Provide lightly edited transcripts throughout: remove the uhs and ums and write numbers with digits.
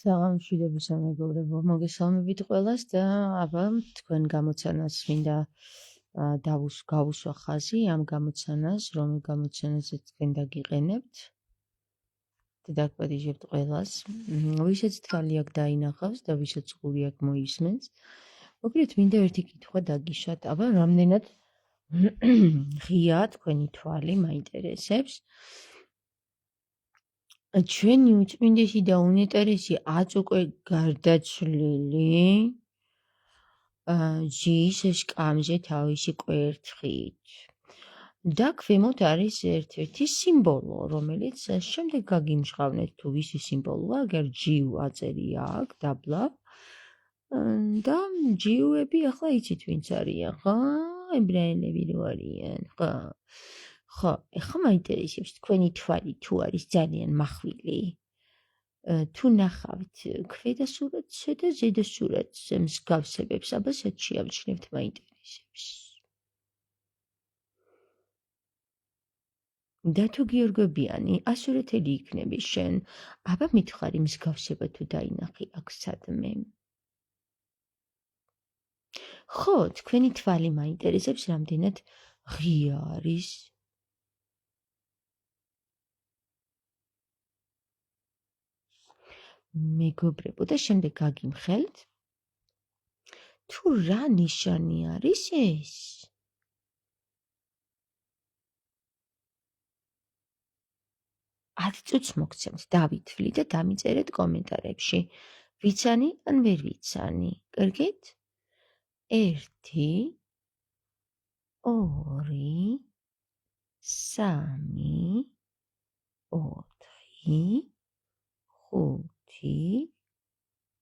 საღამოშიდების მეგობრებო, მოგესალმებით ყველას და აბა თქვენ გამოცანას მინდა გავუსვა ხაზი ამ გამოცანას, რომელ გამოცანასაც თქვენ დაგიყენებთ და დაგპატიჟებთ ყველას. ვისაც თვალი აქ დაინახავს და ვისაც ყური აქ მოისმენს. მოკლედ მინდა ერთი კითხვა დაგიშათ. აბა რამდენად ღია თქვენი თვალი მაინტერესებს. ჩვენი უწმინდესი და უნეტარესი აწუკვე გარდაცვლილი ჯის შკამზე თავისი კვერთხით. და ქვემოთ არის ერთ-ერთი სიმბოლო, რომელიც შემდეგ გაგიმჟღავნეთ თუ ვისი სიმბოლოა, აგერ ჯიუ აწერია აქ დაბლა. და ჯიუები ახლა იცით ვინც არიან, ხო? ებრაელები რო არიან, ხო? ხო, ეხლა მაინტერესებს თქვენი თვალი თუ არის ძალიან მახვილი. თუ ნახავთ ქვედა სურათზე და ზედა სურათზე მსგავსებებს, აბა სად შეამჩნევთ მაინტერესებს. დათო გიორგებიანი, ასურეთელი იქნები შენ, აბა მითხარი მსგავსება თუ დაინახი აქ სადმე. ხო, თქვენი თვალი მაინტერესებს რამდენად ღია არის. მეგობრებო და შემდეგ გაგიმხელთ თუ რა ნიშანი არის ეს? ათ წუთს მოგცემთ, დავითვლი და დამიწერეთ კომენტარებში. ვიცანი ან ვერ ვიცანი? კერგეთ? 1 2 3 4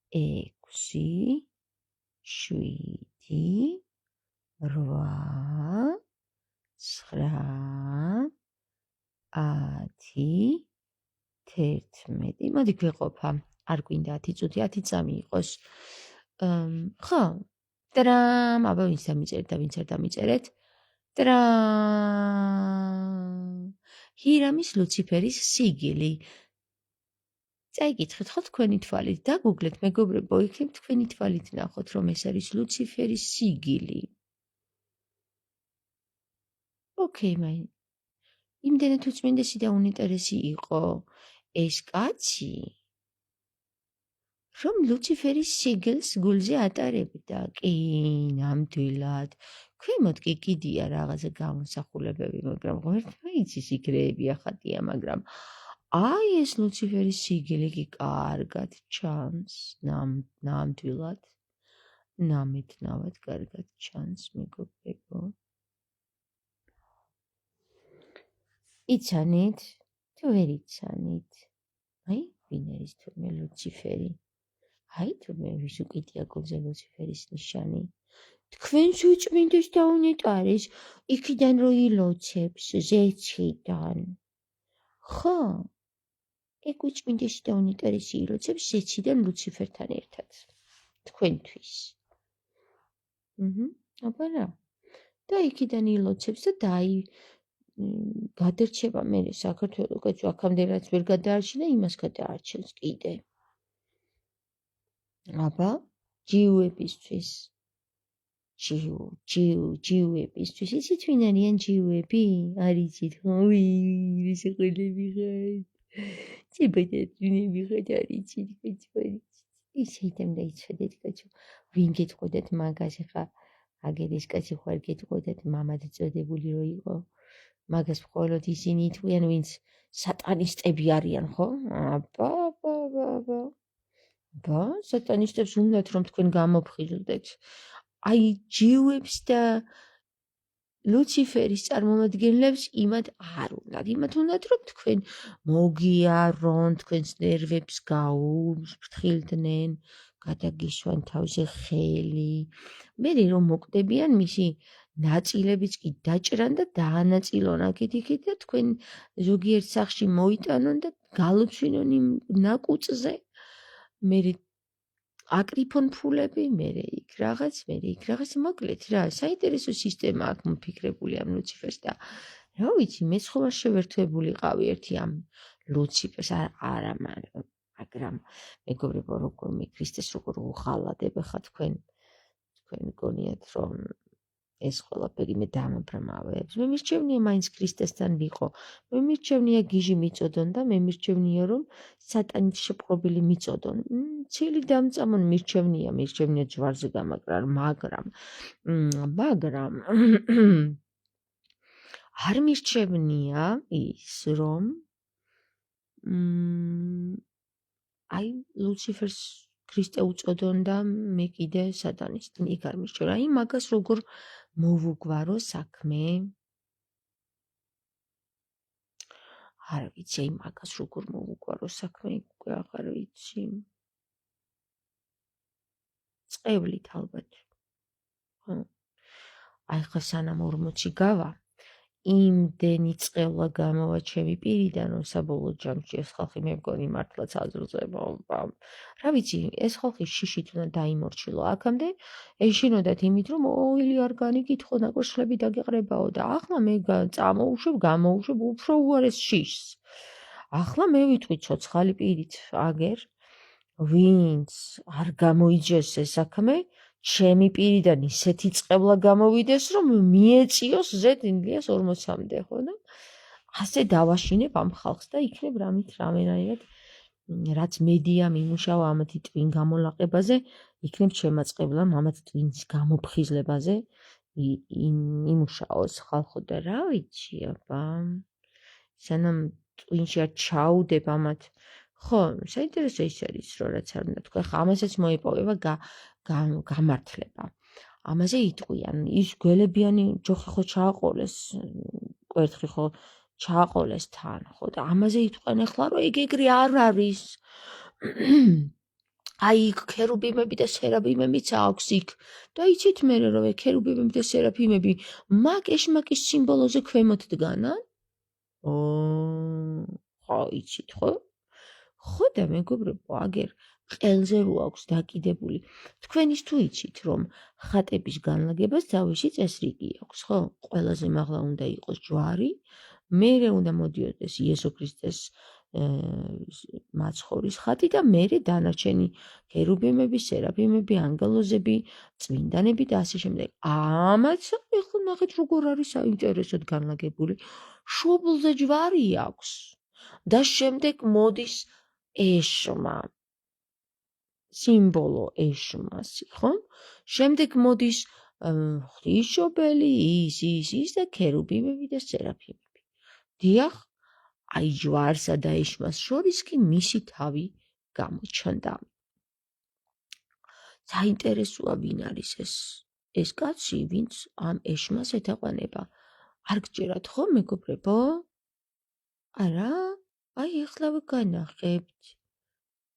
5 6 7 8 9 10 11. მოდი გვეყოფა. არ გვინდა 10 წუთი, 10 წამი იყოს. ხო. ტრამ, აბა ვინც დამიწერეთ და ვინც არ დამიწერეთ. ტრამ. ჰირამის ლუციფერის სიგილი. წაიკითხეთ ხო თქვენი თვალით და გუგლეთ მეგობრებო, იქნებ თქვენი თვალით ნახოთ რომ ეს არის ლუციფერის სიგილი. ოკეი, მაინ. იმდენად უწმინდესი და უნეტარესი იყო ეს კაცი, რომ ლუციფერის სიგილს გულზე ატარებდა. კი, ნამდვილად. ქვემოთ კი კიდია რაღაცა გამოსახულებები, მაგრამ ღმერთმა იცის იქრეები ახატია, მაგრამ აი ეს ლუციფერის სიგილი კი კარგად ჩანს, ნამდვილად. ნამეთნავად კარგად ჩანს, მეგობრებო. იცანით თუ ვერ იცანით? აი, ვინ არის თურმე ლუციფერი? აი, თურმე ვის უკიდია გულზე ლუციფერის ნიშანი? თქვენს უწმინდეს და უნეტარეს იქიდან რო ილოცებს ზეციდან. ხო? ეგ უწმინდესი და უნეტარესი ილოცებს ზეციდან ლუციფერთან ერთად. თქვენთვის. აბა რა. და იქიდან ილოცებს და გადარჩება მე საქართველოს კაცო აქამდე რაც ვერ გადაარჩინა, იმას გადაარჩენს კიდე. აბა, ჯიუებისთვის. ჯიუებისთვის. იცით ვინ არიან ჯიუები? არ იცით, ხო? ის ყოლები ხართ. ცებადათუნები ხართ, არ იცით, კაცო, არ იცით. ისეთემ დაიცოდეთ, კაცო. ვინ გეტყოდათ მაგას ხა? აგერ ეს კაცი ხარ გეტყოდათ მამად წოდებული რო იყო. მაგას მხოლოდ ისინი ითვლიან, ვინც სატანისტები არიან, ხო? აბა, სატანისტებს უნდათ რომ თქვენ გამოფხიზლდეთ. აი, ჯიუებს და ლუციფერის წარმომადგენლებს იმათ არ უნდათ. იმათ უნდათ რომ თქვენ მოგიარონ, თქვენს ნერვებს გაუფრთხილდნენ, გადაგისვან თავზე ხელი. მერე რომ მოკვდებიან მისი ნაწილებიც კი დაჭრან და დაანაწილონ აქეთ-იქით და თქვენ ზოგიერთ სახში მოიტანონ და გალოცვინონ იმ ნაკუწზე. მერე აკრიფონ ფულები, მერე იქ რაღაც, მოკლედ რა, საინტერესო სისტემა აქვს მოფიქრებული ამ ლუციფერს და რა ვიცი, მე სხვა შევერთვებულიყავი ერთი ამ ლუციფერს, არა, მაგრამ მეგობრებო, ქრისტეს როგორ უღალატებ ხა თქვენ გონიათ რომ ეს ყველაფერი მე დამაბრმავებს. მე მირჩევნია მაინც ქრისტესთან ვიყო. მე მირჩევნია გიჟი მიწოდონ და მე მირჩევნია რომ სატანით შეპყრობილი მიწოდონ. ცილი დამწამონ მირჩევნია ჯვარზე გამაკრარ, მაგრამ არ მირჩევნია ის რომ აი ლუციფერს ქრისტე უწოდონ და მე კიდე სატანისტი. იქ არ მირჩევნა. აი მაგას როგორ მოვუგვარო საქმე? არ ვიცი, აი მაგას როგორ მოვუგვარო საქმე, უკვე აღარ ვიცი. წყევლით ალბათ. ხო. აი ხა სანამ 40 გავა, იმდენი წყევლა გამოვა ჩემი პირიდან, რომ საბოლოო ჯამში ეს ხალხი მე მგონი მართლაც აზრდება. რა ვიცი, ეს ხალხი შიშით უნდა დაიმორჩილო აქამდე, ეშინოდათ იმით, რომ ოილი არ განიკითხო, ნაკურშლები დაგეყრებაო და ახლა მე გამოუშვებ უფრო უარეს შიშს. ახლა მე ვიტყვი ცოცხალი პირით აგერ, ვინც არ გამოიჯეს ეს საქმე, ჩემი პირიდან ისეთი წყევლა გამოვიდეს, რომ მიეწიოს ზედ ინდიას 40-მდე, ხო და ასე დავაშინებ ამ ხალხს და იქნებ რამენაირად რაც მედია მიმუშავა ამათი ტვინ გამოლაყებაზე, იქნებ ჩემმა წყევლამ ამათ ტვინის გამოფხიზლებაზე იმუშაოს ხალხო და რა ვიცი აბა. სანამ ტვინში არ ჩაუდებ ამათ, ხო, საინტერესო ის არის, რომ რაც არ უნდა თქვა, ხა ამასაც მოიპოვება გამართლება. ამაზე იტყვიან, ის გველებიანი ჯოხი ხო ჩააყოლეს, კვერთხი ხო ჩააყოლეს თან, ხო და ამაზე იტყვიან ახლა, რომ ეგრე არ არის. აი იქ ქერუბიმები და სერაფიმებიც აქვს იქ. და იცით მე რომ ქერუბიმები და სერაფიმები მაგ ეშმაკის სიმბოლოზე ქვემოთ დგანან? ხო, იცით, ხო? ხო და მეგობრებო, აგერ ყელზე რო აქვს დაკიდებული. თქვენის თუ იცით, რომ ხატების განლაგებას ძავიში წესრიგი აქვს, ხო? ყველაზე მაღლა უნდა იყოს ჯვარი, მერე უნდა მოდიოდეს იესო ქრისტეს მაცხოვრის ხატი და მერე დანარჩენი ქერუბიმები, სერაფიმები, ანგელოზები, წმინდანები და ასე შემდეგ. ამაც ახლა ნახეთ როგორ არის საინტერესოდ განლაგებული. შუბლზე ჯვარი აქვს და შემდეგ მოდის ეშმა, სიმბოლო ეშმასი, ხო? შემდეგ მოდის ღვთისმშობელი, ის და ქერუბიმები და სერაფიმები. დიახ, აი ჯვარსა და ეშმას შორის კი მისი თავი გამოჩნდა. საინტერესოა ვინ არის ეს კაცი, ვინც ამ ეშმას ეთაყვანება. არ გჯერათ ხო მეგობრებო? არა? აი ახლავე განახებთ.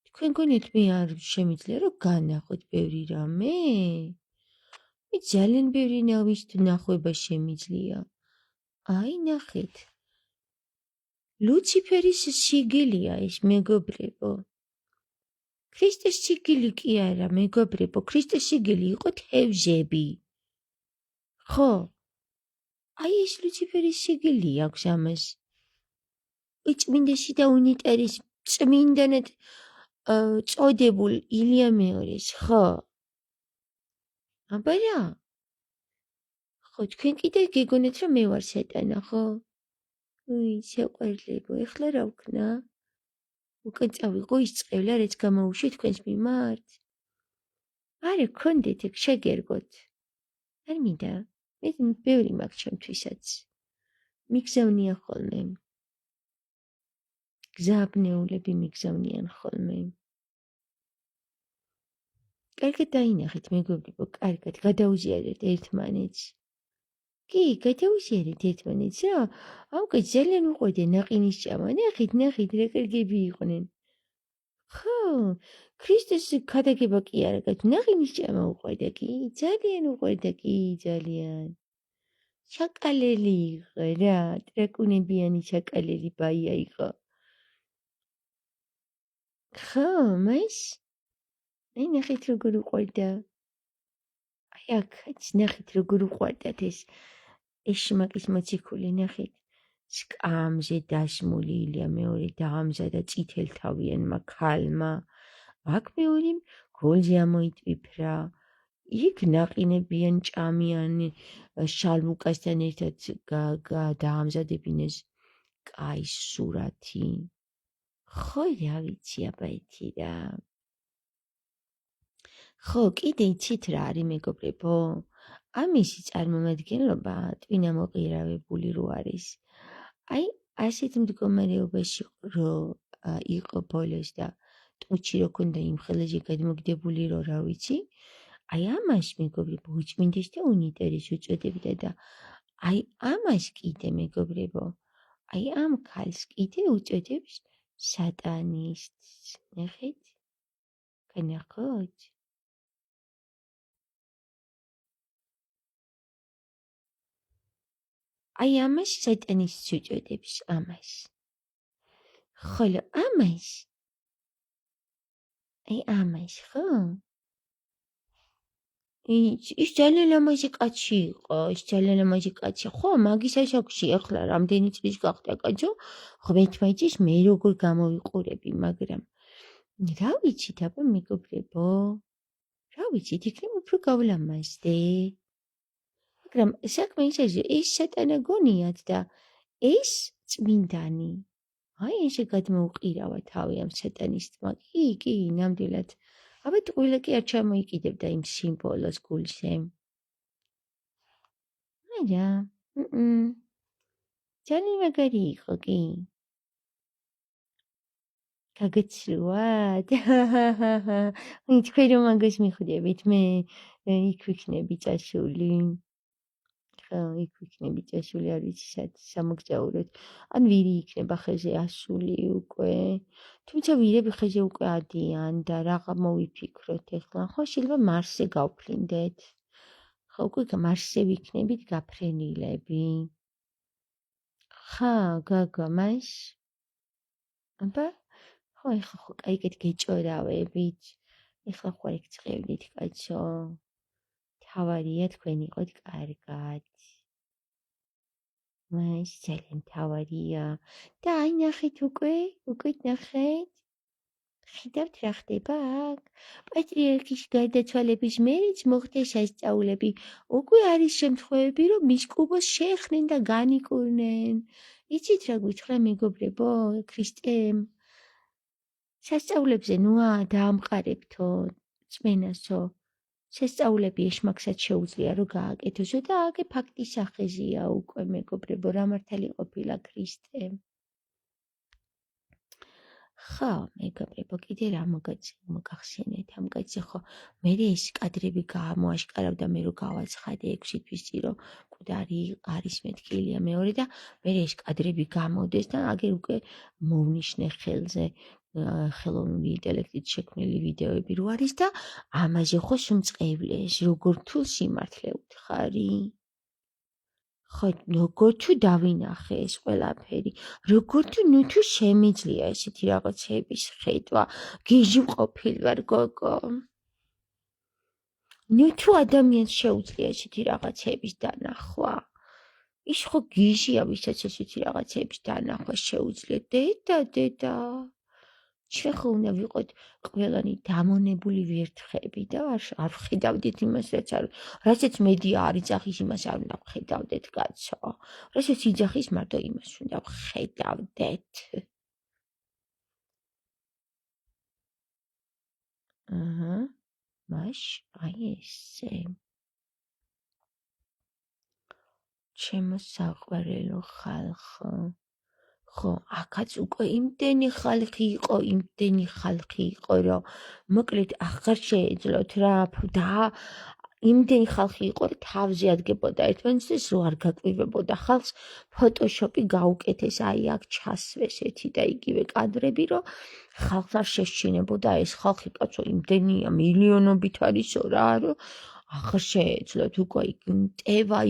თქვენ გონიათ მე არ შემიძლია რომ განახოთ ბევრი რამე? მე ძალიან ბევრი ნახება შემიძლია. აი ნახეთ. ლუციფერის სიგელია ეს მეგობრებო. ქრისტეს სიგელი კი არა მეგობრებო, ქრისტეს სიგელი იყო თევზები. ხო? აი ეს ლუციფერის სიგელი აქვს ამას. წმინდესი და უნიტარის წმინდანად წოდებულ ილია მეორეს, ხო? აბა რა? ხო, თქვენ კიდე გეგონეთ რომ მე ვარ სატანა, ხო? საყვარლებო, ეხლა რა ვქნა? უკან წავიღო ის წყევლა, რაც გამოუშვი თქვენს მიმართ? არა, გქონდეთ ეგ შეგერგოთ. არ მინდა. მე ბევრი მაქვს ჩემთვისაც. მიგზავნია ხოლმე. გზაბნეულები მიგზავნიან ხოლმე. კარგად დაინახეთ მეგობრებო, კარგად გადაუზიარეთ ერთმანეთს. კი, გადაუზიარეთ ერთმანეთს რა. აუგე ძალიან უყვარდა ნაყინის ჭამა. ნახეთ რა კარგები იყვნენ. ხო, ქრისტეს ქადაგება კი არა, ნაყინის ჭამა უყვარდა კი, ძალიან უყვარდა კი, ძალიან. ჩაკალელი იყო რა, ტრაკუნებიანი ჩაკალელი ბაია იყო. ხო, მას? აი ნახეთ როგორ უყვარდა. აი აქაც ნახეთ როგორ უყვარდათ ეს ეშმაკის მოციქული, ნახეთ. სკამზე დასმული ილია მეორე დაამზადა წითელთავიანმა ქალმა. აქ მეორიმ გოლზე ამოიტვიფრა. იქ ნაყინებიან ჭამიანი შალმუკასთან ერთად დაამზადებინეს კაის სურათი. ხო რა ვიცი აბაეთი რა. ხო, კიდე იცით რა არის მეგობრებო? ამისი წარმომადგენლობა ტვინა მოყირავებული რო არის. აი, ასეთ მდგომარეობაში რო იყო ბოლოს და ტუჩი რო ქონდა იმ ხელეზე გადმოგდებული რო რა ვიცი, აი ამას მეგობრებო უწმინდეს და უნიტერის უწოდებდა და აი ამას კიდე მეგობრებო, აი ამ ქალს კიდე უწოდებს სატანისტს. ნახეთ? განახოთ? აი ამას სატანისტს უწოდებს ამას. ხოლო ამას აი ამას ხო? ის ძალიან ლამაზი კაცი იყო, ის ძალიან ლამაზი კაცი. ხო, მაგის ასაკში ახლა რამდენი წლის გახდა კაცო? 15 წლის მე როგორ გამოვიყურები, მაგრამ რა ვიცით აბა მეგობრებო? რა ვიცით, იქნებ უფრო გავლამაზდე. მაგრამ საქმე ისეზე, ეს სატანა გონიათ და ეს წმინდანი. აი ესე გადმოუყირავა თავი ამ სატანისტმა. კი, ნამდვილად. აბა ტყუილა კი არ ჩამოიკიდებდა იმ სიმბოლოს გულზე. არა, ძალიან მაგარი იყო კი. გაგაცრუათ? თქვენ რომ მაგას მიხვდებით, მე იქ ვიქნები წასული. ხო, იქ ვიქნები წასული, არ ვიცი სად სამოგზაუროდ. ან ვირი იქნება ხეზე ასული უკვე. თუმცა ვირები ხეზე უკვე ადიან და რაღა მოვიფიქროთ ახლა. ხო, შეიძლება მარსზე გავფრინდეთ. ხო, უკვე მარსზე ვიქნებით გაფრენილები. ხა, გაგა, მას? აბა, ხო, ეხლა ხო კაიკეთ გეჭორავებით. ეხლა ხო არ გწყევლით, კაცო. თავარია თქვენ იყოთ კარგად. მას ძალიან თავარია. და აი ნახეთ უკვე ნახეთ. ხედავთ რა ხდება აქ? პატრიარქის გარდაცვალების მერეც მოხდა სასწაულები. უკვე არის შემთხვევები, რომ მის კუბოს შეეხნენ და განიკურნენ. იცით რა გვითხრა მეგობრებო, ქრისტემ? სასწაულებზე ნუა დაამყარებთო წმენასო. სასწაულები ეშმაკსაც შეუძლია რომ გააკეთოსო და აქ ფაქტის სახეზია უკვე მეგობრებო, რა მართალი ყოფილა ქრისტე. ხო, მეგობრებო, კიდე რა მოგახსენეთ ამ კაცზე, ხო, მე ეს კადრები გამოაშკარავდა მე რო გავაცხადე 6 თვის წინ რომ მკვდარი არის მეთქილია მეორე და მე ეს კადრები გამოდეს და აგერ უკვე მოვნიშნე ხელზე ხელოვნური ინტელექტით შექმნილი ვიდეოები რო არის და ამაზე ხო შემწყევლეს, როგორ თუ სიმართლე უთხარი. ხო, როგორ თუ დავინახე ეს ყველაფერი, როგორ თუ ნუ თუ შემიძლია ესეთი რაღაცების ხედვა, გიჟი ყოფილი ვარ გოგო. ნუ თუ ადამიანს შეუძლია ესეთი რაღაცების დანახვა. ის ხო გიჟია, ვისაც ესეთი რაღაცების დანახვა შეუძლია. დედა. ჩვენ ხო უნდა ვიყოთ ყველანი დამონებული ვერთხები და არ ვხედავდით იმას, რასაც მედია არ იძახის, იმას არ უნდა ვხედავდეთ, კაცო. რასაც იძახის, მარტო იმას უნდა ვხედავდეთ. მაშ, აი ესე. ჩემო საყვარელო ხალხო. ხო, აქაც უკვე იმდენი ხალხი იყო, რომ მოკლედ აღარ შეეძლოთ რა და იმდენი ხალხი იყო, რომ თავზე ადგებოდა ერთმანეთს რო არ გაკვირვებოდა ხალხს ფოტოშოპი გაუკეთეს, აი აქ ჩასვეს ერთი და იგივე კადრები, რომ ხალხს არ შეშინებოდა ეს ხალხი, კაცო, იმდენია მილიონობით არისო რა, რომ აღარ შეეძლოთ უკვე ტევა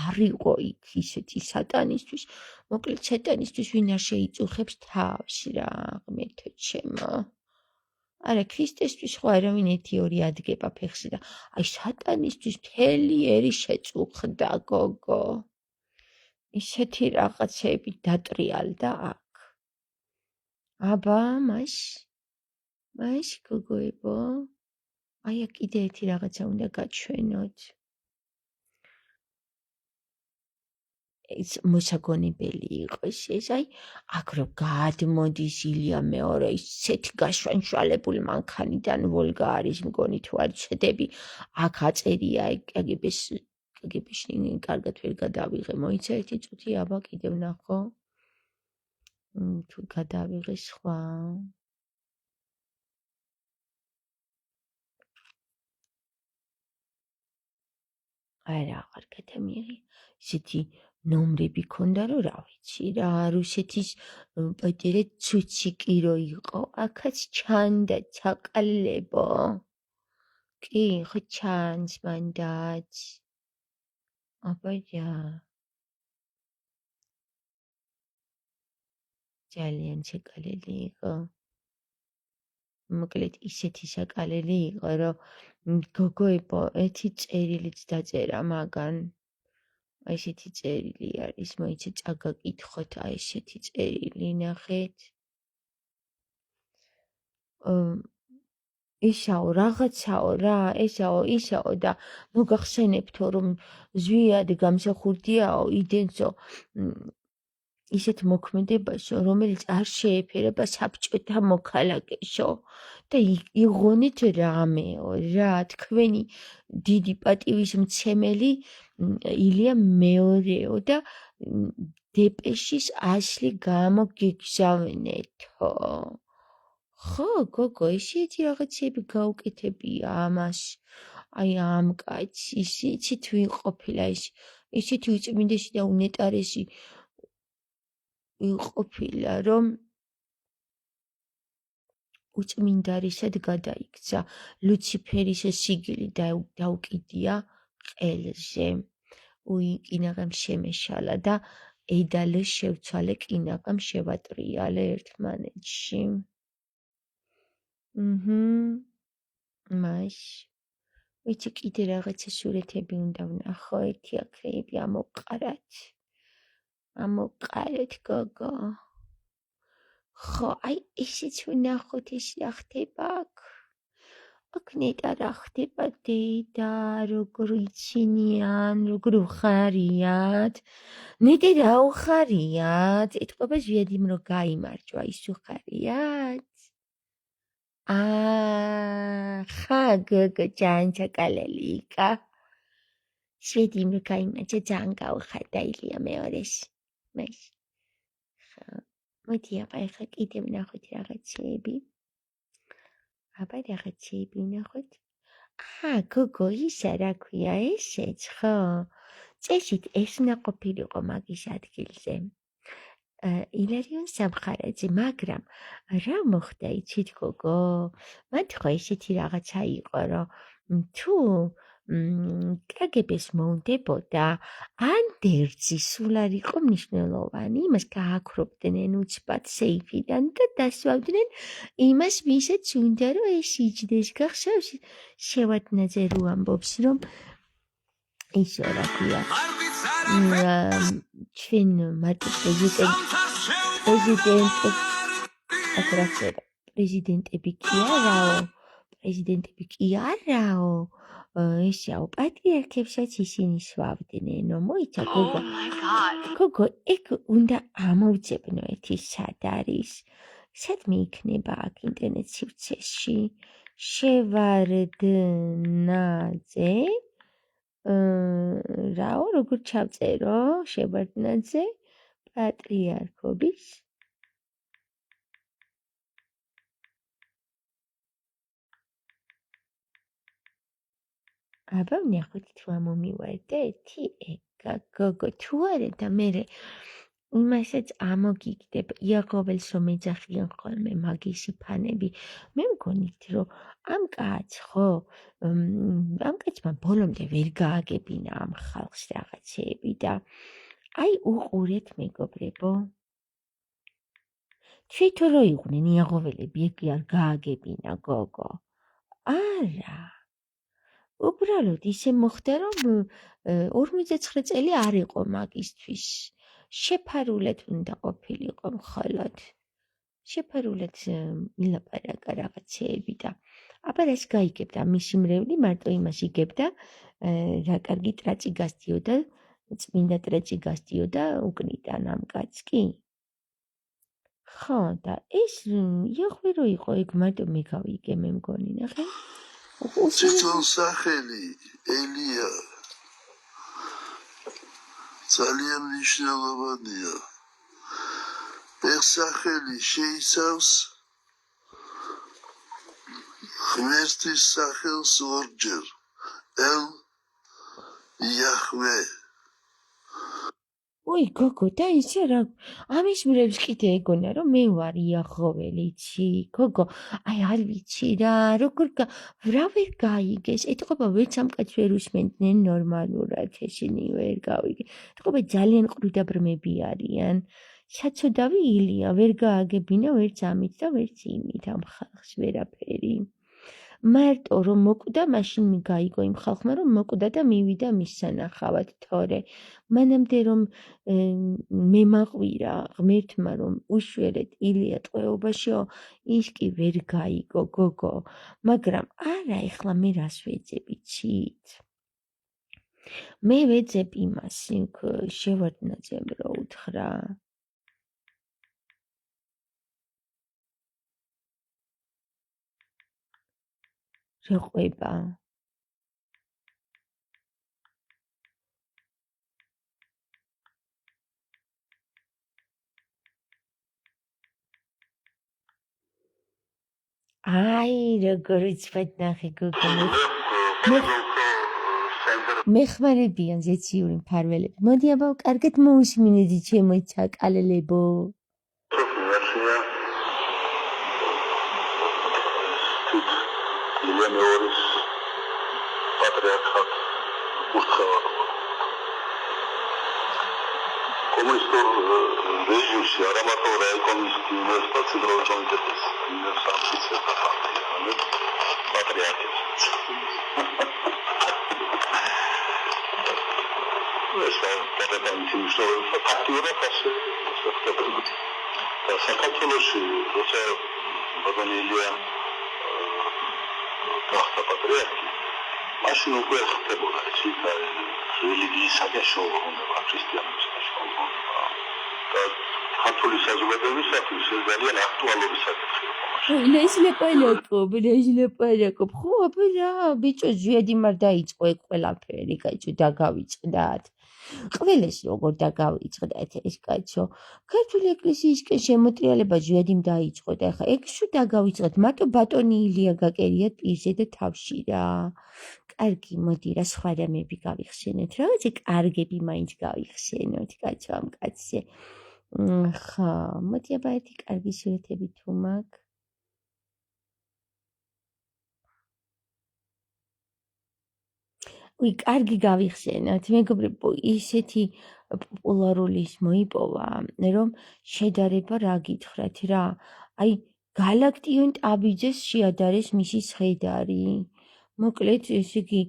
არ იყო იქ ისეთი სატანისტვის. მოკლედ სატანისტვის ვინ არ შეიწუხებს თავს რა, ღმერთო ჩემო. არა, ქრისტესთვის ხო არავინ 1-2 ადგება ფეხზე და აი სატანისტვის მთელი ერი შეწუხდა გოგო. ისეთი რაღაცები დატრიალდა აქ. აბა, მაშ გოგოებო, აი აქ კიდე ერთი რაღაცა უნდა გაჩვენოთ. ეს მოსაგონებელი იყოს ეს, აი, აქ რომ გადმოდის ილია მეორე, ისეთი გაშვანშვალებული მანქანიდან ვოლგა არის, მგონი თუ არ ჩდები, აქ აწერია კგბ-ში კარგად ვერ გადავიღე, მოიცა ერთი წუთი, აბა კიდევ ნახო, თუ გადავიღე სხვა. არა, აღარ გადამიღე, ისეთი ნომრები ქონდა, რომ რა ვიცი რა, რუსეთის პატარა ცუცი კი რო იყო, აქაც ჩანდა ჩაყალიბო. კი, ხო ჩანს მანდაც. აბა რა. ძალიან შეკალელი იყო. მოკლედ ისეთი შეკალელი იყო, რომ გოგოებო, ერთი წერილიც დაწერა მაგან. აი ესეთი წერილი არის, მოიცა წაგაკითხოთ, აი ესეთი წერილი ნახეთ. ისაო რაღაცაო რა, ისაო და მოგახსენებთო, რომ ზვიად გამსახურდიაო იდენსო ისეთ მოქმედებაშო, რომელიც არ შეეფერება საბჭოთა მოქალაქეშო და იღონეთ რამეო რა, თქვენი დიდი პატივისმცემელი ილია მეორეო და დეპეშის ასლი გამოგიგზავნეთო. ხო, გოგო, ისეთი რაღაცები გაუკეთებია ამას. აი ამ კაცს, ისეთი თუ იყოფილა ის, ისეთი უწმინდესი და უნეტარესი იყოფილა, რომ უწმინდარისად გადაიქცა, ლუციფერის სიგელი დაუკიდია ყელზე. კინაღამ შემეშალა და ედალე შევცვალე კინაღამ შევატრიალე ერთმანეთში. მაშ ვიცი კიდე რაღაცა სურათები უნდა ვნახო, ერთი აქეები ამოყარეთ გოგო. ხო, აი ისიც ვნახოთ, ის რა ხდება აქ. აქ ნეტა რა ხდება დედა, როგორ იცინიან, როგორ უხარიათ. ნეტი რა უხარიათ? ეთქობა ჟიადი რომ გაიმარჯვა, ის უხარიათ? ხა გოგო ძალიან ჩაკალელი იკა. შვედი რომ გაიმარჯვა, ძალიან გაუხარდა ილია მეორეს. მაშ. ხა. მოდი აბა ეხლა კიდე ვნახოთ რაღაცეები. ვნახოთ. გოგო, ისა რა ქვია ესეც, ხო? წესით ეს უნდა ყოფილიყო მაგის ადგილზე. ილარიონ სამხარაძე, მაგრამ რა მოხდა იცით გოგო? მათ ხო ესეთი რაღაცა იყო, რომ თუ კგბ-ს მოუნდებოდა, ანდერძი სულ არ იყო მნიშვნელოვანი, იმას გააქრობდნენ უცბად სეიფიდან და დასვავდნენ იმას, ვისაც უნდა რომ ეს იჯდეს. გახსოვს შევარდნაძე რო ამბობს, რომ ისო რა ქვია, ჩვენ მარტო პრეზიდენტები კი არაო, ესეაო, პატრიარქებსაც ისინი სვავდნენ, მოიცა გოგო, ეგ უნდა ამოვძებნო ერთი სად არის, სადმე იქნება აქ ინტერნეტ სივრცეში, შევარდნაძე, რაო, როგორ ჩავწერო, შევარდნაძე, პატრიარქობის, აბა ვნახოთ თუ ამომივარდა ერთი ეგა გოგო, თუ არა და მერე იმასაც ამოგიგდებ, იაყოველს რომ ეძახიან ხოლმე მაგისი ფანები, მე მგონით რომ ამ კაცს ხო, ამ კაცმა ბოლომდე ვერ გააგებინა ამ ხალხს რაღაცეები და აი უყურეთ მეგობრებო, თვითონ რო იყვნენ იაყოველები, ეგ არ გააგებინა გოგო. არა. უბრალოდ ისე მოხდა, რომ 59 წელი არ იყო მაგისთვის. შეფარულად უნდა ყოფილიყო მხოლოდ. შეფარულად მილაპარაკა რაღაცეები და აბა რას გაიგებდა მისი მრევლი მარტო იმას იგებდა რა კარგი ტრაწი გასდიოდა წმინდა ტრაწი გასდიოდა უკნიდან ამ კაცს კი ხო და ეს იახვე რო იყო ეგ მარტო მე გავიგე მე მგონი ნახე თვითონ სახელი ელია ძალიან მნიშვნელოვანია ეს სახელი შეიცავს ღმერთის სახელს ორჯერ ელ იახვე ой გოგო და ისე რა ამის მრევლს კიდე ეგონა რომ მე ვარ იახოველი იცი გოგო აი არ ვიცი რა როგორ რა ვერ გაიგეს ეთყობა ვერც ამ კაცს ვერ უსმენდნენ ნორმალურად ესენი ვერ გავიგე ეთყობა ძალიან ყრუდაბრმები არიან საცოდავი ილია ვერ გააგებინა ვერც ამით და ვერც იმით ამ ხალხს ვერაფერი მარტო რომ მოკვდა მაშინ გაიგო იმ ხალხმა რომ მოკვდა და მივიდა მის სანახავად თორე მანამდე რომ მე მაყვირა ღმერთმა რომ უშველეთ ილია ტყვეობაშიო ის კი ვერ გაიგო გოგო მაგრამ არა ეხლა მე რას ვეძებ იცით მე ვეძებ იმას შევარდნაძე რო უთხრა რა ყვება აი როგორ იცვად ნახე გოგო მეხმარებიან ზეციური მფარველები მოდი აბა კარგად მოусმინედი ჩემო ჩაკალელებო Eleanor's patriarchat ურთხევად. კომუნისტურ რეჟიმში არა მარტო რაიკომის უნივერსიტეტის დროშონიტეტის უნივერსიტეტის პატრიარქი. ეს პატრიარქი ისტორიულ ფაქტიურად ასე და საქართველოში როცა ბაბანელია გახდა პატრიარქი მაშინ უკვე ხდებოდა ეს რელიგიის საგაშორო უნდა ქრისტიანობის საშუალება და ქართული საზოგადოებისათვის ეს ძალიან აქტუალური საკითხია. ლაპარაკობ ხო აბა რა ბიჭო ზვიადიმარ დაიწყო ეგ ყველაფერი კაცო დაგავიწყდათ ყველას როგორ დაგავიწყდათ ეს კაცო ქართული ეკლესიისკენ შემოტრიალება ზვიადიმ დაიწყო და ხა ეგ შუ დაგავიწყდათ მარტო ბატონი ილია გაკერიათ პირზე და თავში რა კარგი მოდი რა სხვა რამები გავიხსენოთ რაღაცა კარგები მაინც გავიხსენოთ კაცო ამ კაცზე ხა მოდი აბა ერთი კარგი სურათები თუ მაქვს უი კარგი გავიხსენოთ მეგობრებო ისეთი პოპულარული ის მოიპოვა რომ შედარება რა გითხრათ რა აი გალაქტიონ ტაბიძეს შეადარეს მისი სხედარი მოკლედ ესე იგი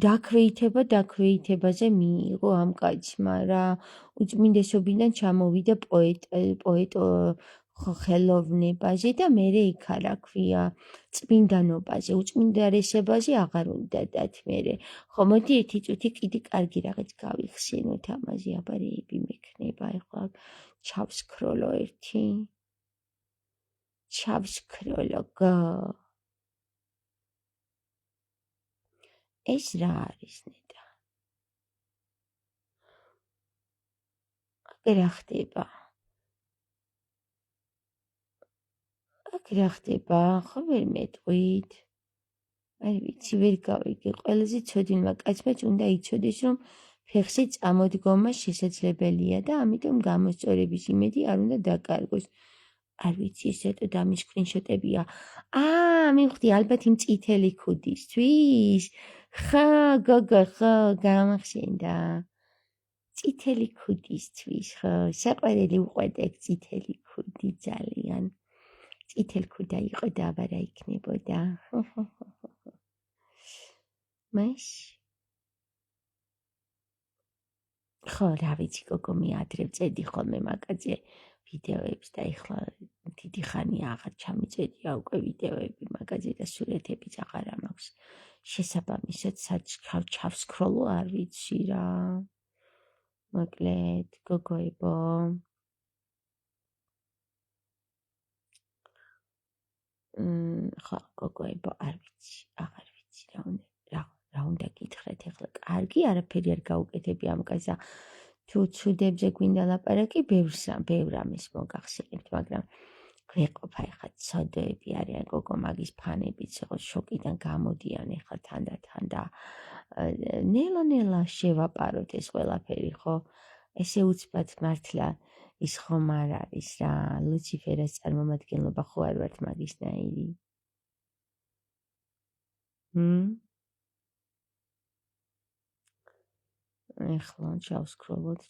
დაქვეითებაზე მიიღო ამ კაცმა რა უწმინდესობიდან ჩამოვიდა პოეტო ხელოვნებაზე და მერე იქ რა ქვია წმინდანობაზე უწმინდარესებაზე აღარ უნდა დათ მერე ხო მოდი ერთი წუთი კიდე კარგი რაღაც გავიხსენოთ ამაზე აბა რეები მექნება ეხლა ჩავსკროლო ერთი ჩავსკროლო ეს რა არის ნეტა აქ რა ხდება ხო ვერ მეტყვით არ ვიცი ვერ გავიგე ყველაზე ცოდინმა კაცმა უნდა იცოდეს რომ ფეხზე წამოდგომა შესაძლებელია და ამიტომ გამოსწორების იმედი არ უნდა დაკარგოს არ ვიცი ეს რატო დამის სკრინშოტებია მივხვდი ალბათ იმ წითელი ქუდისთვის ხა გოგო ხო გამახსენდა წითელი ქუდისთვის ხო საყვარელი უყვარდა ეგ წითელი ქუდი ძალიან წითელ ქუდა იყო და აბა რა იქნებოდა მაშ ხო, რა ვიცი, გოგო მე ადრე ვწედი ხოლმე მაგაზე ვიდეოებს და ეხლა დიდი ხანია აღარ ჩამიწერია უკვე ვიდეოები მაგაზე და სურათებიც აღარა მაქვს. შესაბამისად, საჩქავ ჩავსკროლო, არ ვიცი რა. მოკლედ, გოგოებო. ხო, გოგოებო, არ ვიცი, აღარ ვიცი რა უნდა გითხრათ ეხლა. კარგი, არაფერი არ გაუკეთები ამ კაცსა. თუ ცუდებზე გვინდა ლაპარაკი, ბევრ ამის მოგახსენებთ, მაგრამ გვეყოფა ეხლა ცოდოები არიან, გოგო მაგის ფანებიც, ხო, შოკიდან გამოდიან ეხლა თანდათან და ნელა-ნელა შევაპაროთ ეს ყველაფერი, ხო? ესე უცბად მართლა ის ხომ არ არის რა, ლუციფერას წარმომადგენლობა ხო არ ვართ მაგისნაირი. ეხლა ჩავსკროლოთ.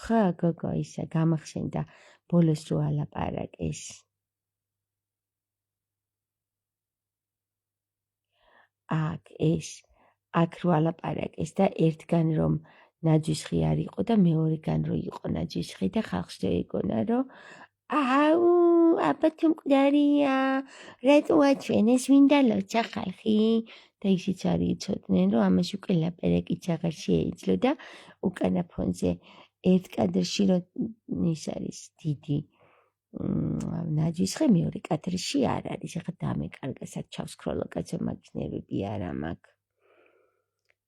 ხა, გოგო, ისა გამახსენდა ბოლოს რო ალაპარაკეს. აქ რო ალაპარაკეს და ერთგან რომ ნაჯისხი არ იყო და მეორეგან რო იყო ნაჯისხი და ხალხს ეგონა რომ აუ, აბა თუ მკვდარია, რატო აჩვენეს მინდა ლოცა ხალხი და ისიც არ იცოდნენ რომ ამას უკვე ლაპარაკიც აღარ შეეძლო და უკანა ფონზე ერთ კადრში რომ ის არის დიდი ნაჯისხი, მეორე კადრში არ არის. ეხლა დამეკარგა, სად ჩავსკროლო, კაცო, მაგის ნერვები არა მაქვს.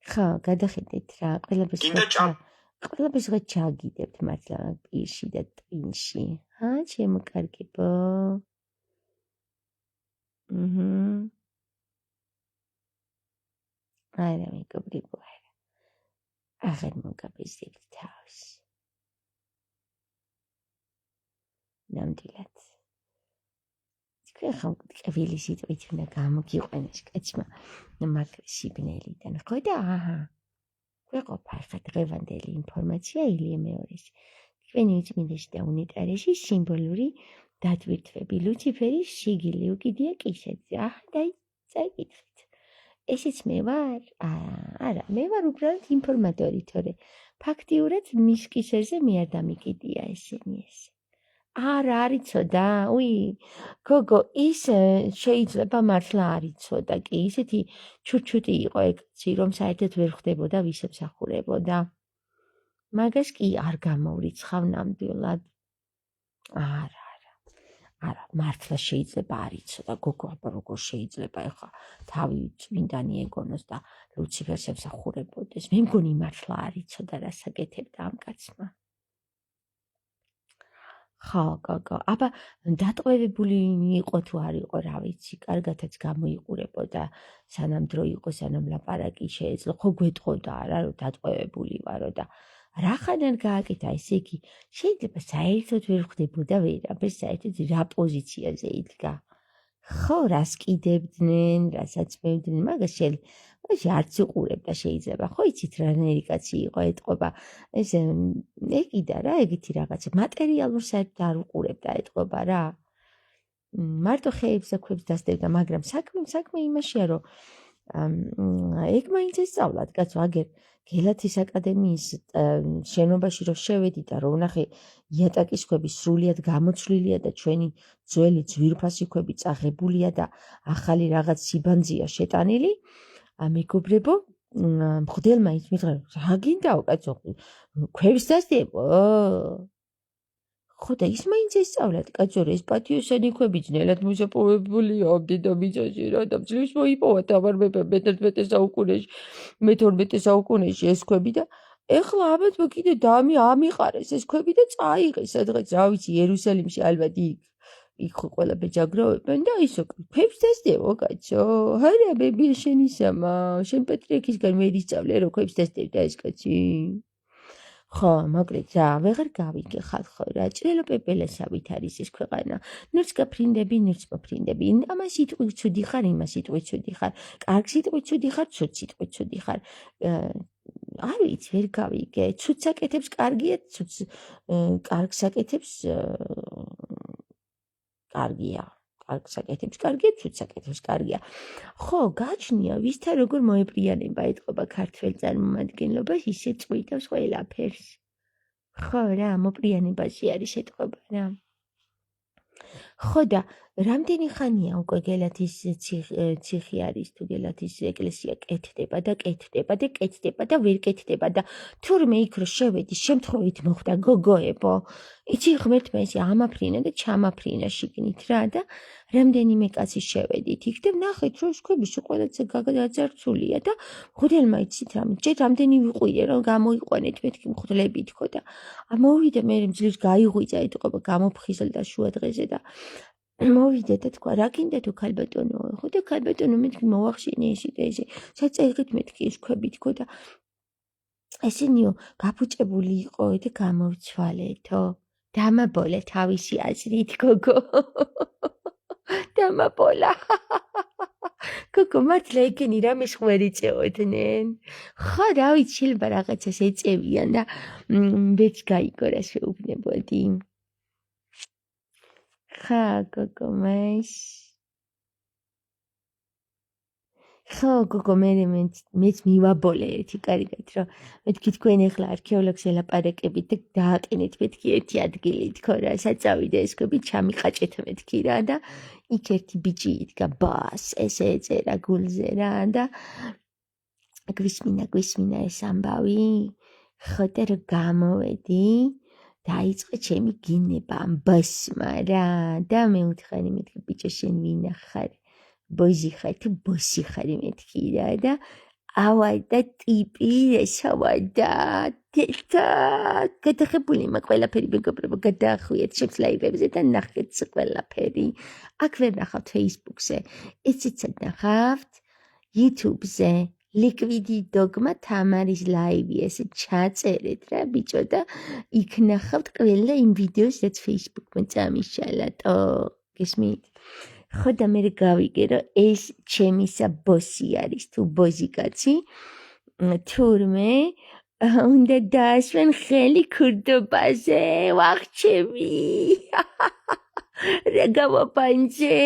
ხო, გადახედეთ რა, ყველაფერს ღა ჩაგიდებთ მართლა პირში და ტვინში. ჩემო კარგებო. არა, მეგობრებო, არა. აღარ მოგაბეზრებთ თავს. ნამდვილად. თქვენ ხომ ყველი სიტყვით უნდა გამოგიყვანოს კაცმა მაგ სიბნელიდან, ხო და გვეყოფა ხა დღევანდელი ინფორმაცია ილია მეორეს. თქვენი უწმინდესი და უნიტარესი სიმბოლური დატვირთვები, ლუციფერის შიგილი უკიდია კისერზე. წაიკითხეთ. ესეც მე ვარ? არა, მე ვარ უბრალოდ ინფორმატორი, თორე ფაქტიურად მის კისერზე მე არ დამიკიდია ესენი ესე. არა, არ იცოდა, გოგო, ის შეიძლება მართლა არ იცოდა კი, ისეთი ჩურჩუტი იყო ეგცი, რომ საერთოდ ვერ ხვდებოდა ვის ემსახურებოდა. მაგას კი არ გამოვრიცხავ ნამდვილად. არა, მართლა შეიძლება არ იცოდა, გოგო, აბა როგორ შეიძლება ეხლა თავი წმინდანი ეგონოს და ლუციფერს ემსახურებოდეს. მე მგონი მართლა არ იცოდა რა საკეთებდა ამ კაცმა. ხო, გოგო, აბა დატყვევებული იყო თუ არ იყო, რა ვიცი, კარგათაც გამოიყურებოდა, სანამ დრო იყო, სანამ ლაპარაკი შეეძლო, ხო გვეტყოდა არა, რომ დატყვევებული ვარო და რახანან გააკეთა, ესე იგი, შეიძლება საერთოდ ვერ ხვდებოდა ვერაფერს, საერთოდ რა პოზიციაზე იდგა. ხო, რას კიდებდნენ, რასაც მევდნენ, მაგას არც უყურებდა შეიძლება, ხო იცით რანაირი კაცი იყო, ეტყობა, ეს ეკიდა რა, ეგეთი რაღაცა, მატერიალურ საერთოდ არ უყურებდა, ეტყობა რა. მარტო ხეებს და ქვებს დასდებდა, მაგრამ საქმე იმაშია, რომ ეგ მაინც ესწავლათ, კაცო, აგერ გელათის აკადემიის შენობაში რომ შევედი და რომ ვნახე იატაკის ქვები სრულიად გამოცვლილია და ჩვენი ძველი ძვირფასი ქვები წაღებულია და ახალი რაღაც სიბანძია შეტანილი, მეგობრებო, მღვდელმა ის მითხრა, რა გინდაო, კაცო, ქვებს დასდებო? ხო და ის მაინც ესწავლათ, კაცო, ეს პატიოსანი ქვები ძნელად მოსაპოვებულია დედამიწაში რა და ძლივს მოიპოვა თამარ მეფემ მე-12 საუკუნეში ეს ქვები და ეხლა ამათმა კიდე ამიყარეს ეს ქვები და წაიღეს სადღაც, რა ვიცი, იერუსალიმში ალბათ იქ ხო ყველაფერს ჯაგროვებენ და ისო ქვებს დასდებო, კაცო? არა, ბებია შენისამა, შენ პეტრიაქისგან ვერ ისწავლე რომ ქვებს დასდებდა ეს კაცი. ხო, მოკლედ რა, ვეღარ გავიგე ხალხო რა, ჭრელო პეპელესავით არის ეს ქვეყანა. ნურც გაფრინდები, ნურც მოფრინდები. ამას სიტყვით ცუდი ხარ, იმას სიტყვით ცუდი ხარ. კარგ სიტყვით ცუდი ხარ, ცუდ სიტყვით ცუდი ხარ. არ ვიცი, ვერ გავიგე. ცუდ საკეთებს კარგია, კარგ საკეთებს კარგია. კარგ საკეთებს კარგია, ცუდ საკეთებს კარგია. ხო, გაჩნია, ვისთან როგორ მოეპრიანება ეთყობა ქართველ წარმომადგენლობას, ისე წვითავს ყველაფერს. ხო რა, მოპრიანებაში არის ეთყობა რა. ხო და რამდენი ხანია უკვე გელათის ციხე არის თუ გელათის ეკლესია კეთდება და ვერ კეთდება და თურმე იქ რო შევედი შემთხვევით მოხდა გოგოებო იცი ღმერთმა ესე ამაფრინა და ჩამაფრინა შიგნით რა და რამდენიმე კაცი შევედით იქ და ვნახეთ რომ სქვებიში ყველაცა გაძარცულია და მღვდელმა იცით რამე ჯერ რამდენი ვიყვირე რომ გამოიყვანეთ მეთქი მღვდლებით ხო და მოვიდა მე მძლივს გაიღვიძა ეთყობა გამოფხიზლდა შუა დღეზე და მოვიდა და თქვა რა გინდა თუ ქალბატონო ხო და ქალბატონო მეთქი მოახშინე ისე და ისე საწერით მეთქი სქვებით ხო და ესენიო გაფუჭებული იყო და გამოვცვალეთო დამაბოლა თავისი აზრით გოგო დამაბოლა გოგო მართლა ეგენი რამე ხვერი წეოდნენ ხო რა ვიცი შეიძლება რაღაცას ეწევიან და მეც გაიგო რა შეუბნებოდი ხა გოგო ხო გოგო მეც მივაბოლე ერთი კარგად რომ მეთქი თქვენ ახლა არქეოლოგს ელაპარაკებით და დააყენეთ მეთქი ერთი ადგილით ხო რა საწავიდა ეს კვები ჩამიყაჭეთ მეთქი რა და იქ ერთი ბიჭი იდგა ბას ესე ეწერა გულზე რა და გვისმინა ეს ამბავი ხო და რომ გამოვედი დაიწყე ჩემი გინება ამ ბოსმა რა და მე უთხრა მეთქი ბიჭო შენ ვინა ხარ ბოზი ხარ თუ ბოსი ხარ მეთქი რა და ავადა ტიპი ესავადა თეთა გადახებული მაგ ყველაფერი მეგობრებო გადაახვიეთ ჩემს ლაივებზე და ნახეთ ყველაფერი აქ ვერ ნახავთ Facebook-ზე იცით ნახავთ YouTube-ზე Liquidi Dogma თამარის ლაივი ესე ჩაწერეთ რა ბიჭო და იქ ნახავთ ყველა იმ ვიდეოს რაც Facebook-მა წამიშალატო გესმით ხო და მე გავიგე რომ ეს ჩემისა ბოსი არის თუ ბოზი კაცი თურმე უნდა დაასვენ ხელი ქურდობაზე ვახჩები რა გავაპანჯე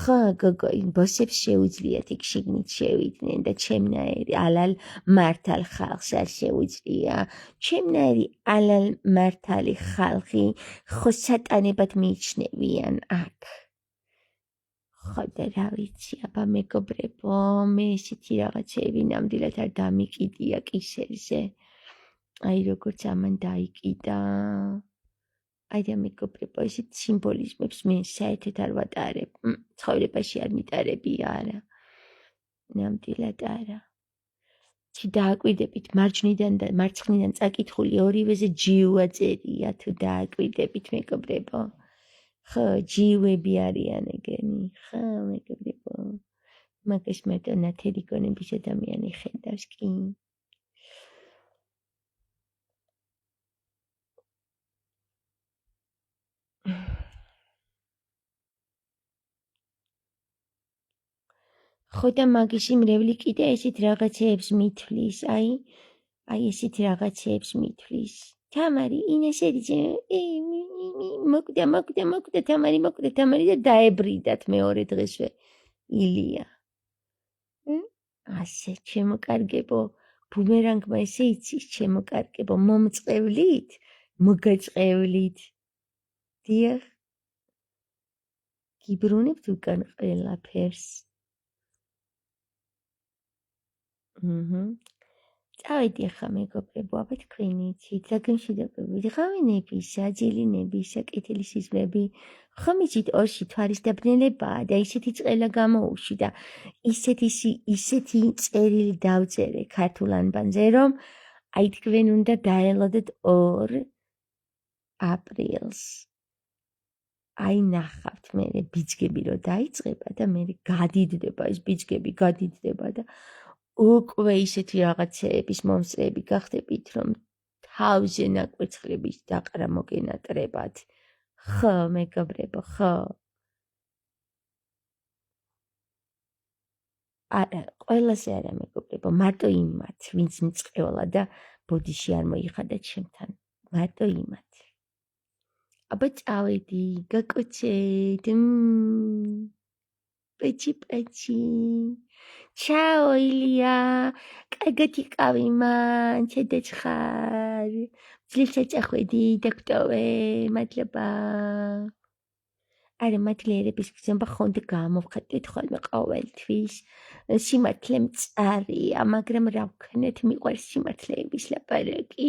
ხო გოგო იმ ბოსებს შეუძლიათ იქ შიგნით შევიდნენ და ჩემნაირი ალალ მართალ ხალხს არ შეუძლია ჩემნაირი ალალ მართალი ხალხი ხო სატანებად მიიჩნევიან აქ ხო და რა ვიცი აბა მეგობრებო მე ესეთი რაღაცები ნამდვილად არ დამიკიდია კისერზე აი როგორც ამან დაიკიდა აი და მეგობრებო ესეთ სიმბოლიზმებს მე საერთოდ არ ვატარებ ცხოვრებაში არ მიტარები არა ნამდვილად არა თუ დააკვირდებით მარჯვნიდან და მარცხნიდან წაკითხული ორივეზე ჯიუა წერია თუ დააკვირდებით მეგობრებო ხო ჯიუები არიან ეგენი ხო მეგობრებო მაგას მეტო ნათელი გონების ადამიანი ხედავს კი ხო და მაგის იმრევლი კიდე ესეთ რაღაცეებს მithlis აი ესეთ რაღაცეებს მithlis თამარი ინესერიძე მოკდა თამარი და დაებრიდათ მეორე დღესვე ილია ასე ჩემო კარგებო ბუმერანგმა ესე იცის ჩემო კარგებო მომწყევლით მოგაწყევლით დიახ გიბრუნებთ უკან ყველაფერს წავედი ახლა მეგობრებო აბა თქვენი იცით საგემშვიდობები ვიღავინებისა ძილინებისა კეთილი სიზმრები ხომ იცით ორში თვარის დაბნელებაა და ისეთი წყელა გამოუში და ისეთი წერილი დავწერე ქართულ ანბანზე რომ აი თქვენ უნდა დაელოდეთ 2 აპრილს აი ნახავთ მე ბიძგები რო დაიწყება და მე გადიდდება ეს ბიძგები გადიდდება და უკვე ისეთი რაღაცეების მომსწრები გახდებით რომ თავზე ნაკვეცხლების დაყრა მოგენატრებათ ხო მეგობრებო ხო არა ყველაზე არა მეგობრებო მარტო იმათ ვინც მწყევლა და ბოდიში არ მოიხადა ჩემთან მარტო იმათ აბა წავედი, გაკოცეთ. პეჩი. ჩაო ილია. კარგად იყავი მან, სადაც ხარ? ძლივს აწახვედი, დაგტოვე, მადლობა. არა, მადლიერების გზნობა ხონდა გამოვხატეთ ხოლმე ყოველთვის. სიმართლე მწარია, მაგრამ რა ვქნათ, მიყვარს სიმართლეების ლაპარაკი.